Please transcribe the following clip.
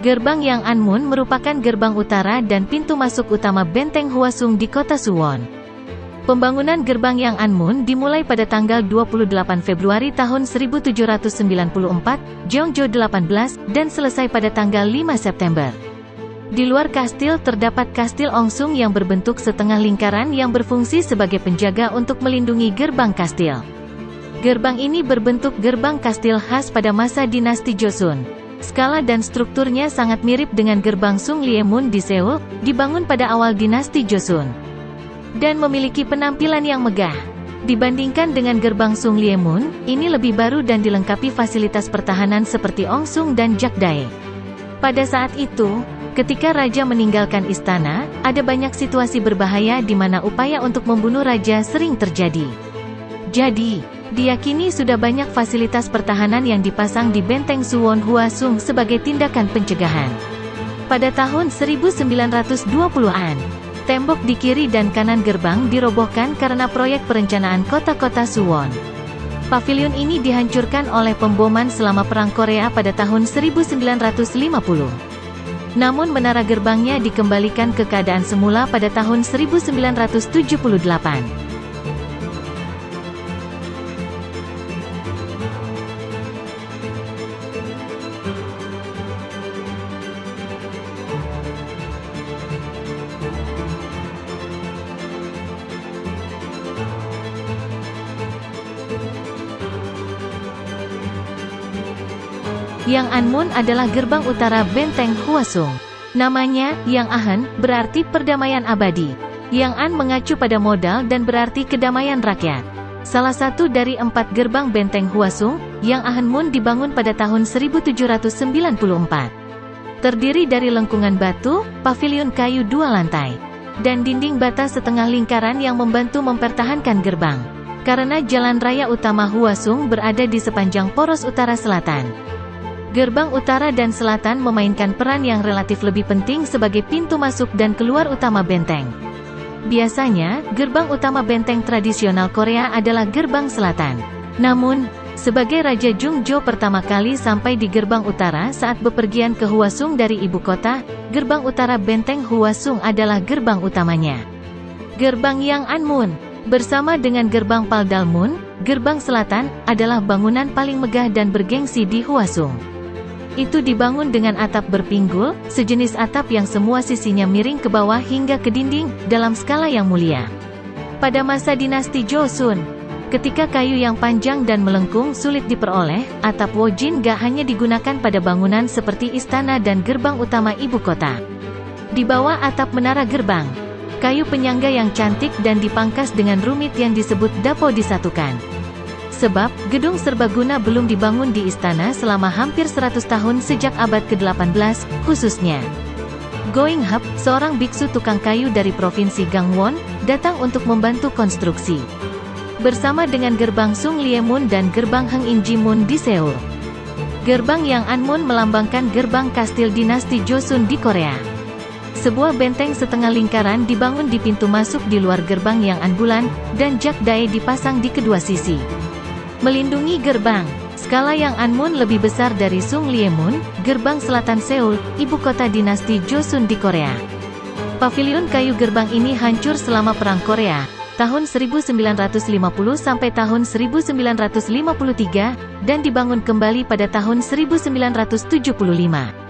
Gerbang Yang Anmun merupakan gerbang utara dan pintu masuk utama Benteng Hwasung di kota Suwon. Pembangunan Gerbang Yang Anmun dimulai pada tanggal 28 Februari tahun 1794, Jeongjo 18, dan selesai pada tanggal 5 September. Di luar kastil terdapat Kastil Ongsung yang berbentuk setengah lingkaran yang berfungsi sebagai penjaga untuk melindungi gerbang kastil. Gerbang ini berbentuk gerbang kastil khas pada masa dinasti Joseon. Skala dan strukturnya sangat mirip dengan gerbang Sunglyemun di Seoul, dibangun pada awal dinasti Joseon, dan memiliki penampilan yang megah. Dibandingkan dengan gerbang Sunglyemun, ini lebih baru dan dilengkapi fasilitas pertahanan seperti Ongsung dan Jakdae. Pada saat itu, ketika raja meninggalkan istana, ada banyak situasi berbahaya di mana upaya untuk membunuh raja sering terjadi. Jadi, diyakini sudah banyak fasilitas pertahanan yang dipasang di Benteng Suwon Hwasung sebagai tindakan pencegahan. Pada tahun 1920-an, tembok di kiri dan kanan gerbang dirobohkan karena proyek perencanaan kota-kota Suwon. Pavilion ini dihancurkan oleh pemboman selama Perang Korea pada tahun 1950. Namun menara gerbangnya dikembalikan ke keadaan semula pada tahun 1978. Yang Anmun adalah gerbang utara Benteng Hwasung. Namanya, Yang Ahan, berarti perdamaian abadi. Yang An mengacu pada modal dan berarti kedamaian rakyat. Salah satu dari 4 gerbang Benteng Hwasung, Yang Ahanmun dibangun pada tahun 1794. Terdiri dari lengkungan batu, pavilion kayu 2 lantai, dan dinding bata setengah lingkaran yang membantu mempertahankan gerbang. Karena jalan raya utama Hwasung berada di sepanjang poros utara-selatan, gerbang utara dan selatan memainkan peran yang relatif lebih penting sebagai pintu masuk dan keluar utama benteng. Biasanya, gerbang utama benteng tradisional Korea adalah gerbang selatan. Namun, sebagai Raja Jungjo pertama kali sampai di gerbang utara saat bepergian ke Hwasung dari ibu kota, gerbang utara Benteng Hwasung adalah gerbang utamanya. Gerbang Yang Anmun, bersama dengan gerbang Paldalmun, gerbang selatan, adalah bangunan paling megah dan bergengsi di Hwasung. Itu dibangun dengan atap berpinggul, sejenis atap yang semua sisinya miring ke bawah hingga ke dinding, dalam skala yang mulia. Pada masa dinasti Joseon, ketika kayu yang panjang dan melengkung sulit diperoleh, atap wojin gak hanya digunakan pada bangunan seperti istana dan gerbang utama ibu kota. Di bawah atap menara gerbang, kayu penyangga yang cantik dan dipangkas dengan rumit yang disebut dapo disatukan. Sebab, gedung serbaguna belum dibangun di istana selama hampir 100 tahun sejak abad ke-18, khususnya. Going Hap, seorang biksu tukang kayu dari provinsi Gangwon, datang untuk membantu konstruksi. Bersama dengan gerbang Sunglyemun dan gerbang Hangin-jimun di Seoul. Gerbang Yang Anmun melambangkan gerbang kastil dinasti Joseon di Korea. Sebuah benteng setengah lingkaran dibangun di pintu masuk di luar gerbang Yang Anbulan, dan Jakdae dipasang di kedua sisi. Melindungi gerbang, skala Yang Anmun lebih besar dari Sunglyemun, gerbang selatan Seoul, ibu kota dinasti Joseon di Korea. Pavilion kayu gerbang ini hancur selama Perang Korea, tahun 1950 sampai tahun 1953, dan dibangun kembali pada tahun 1975.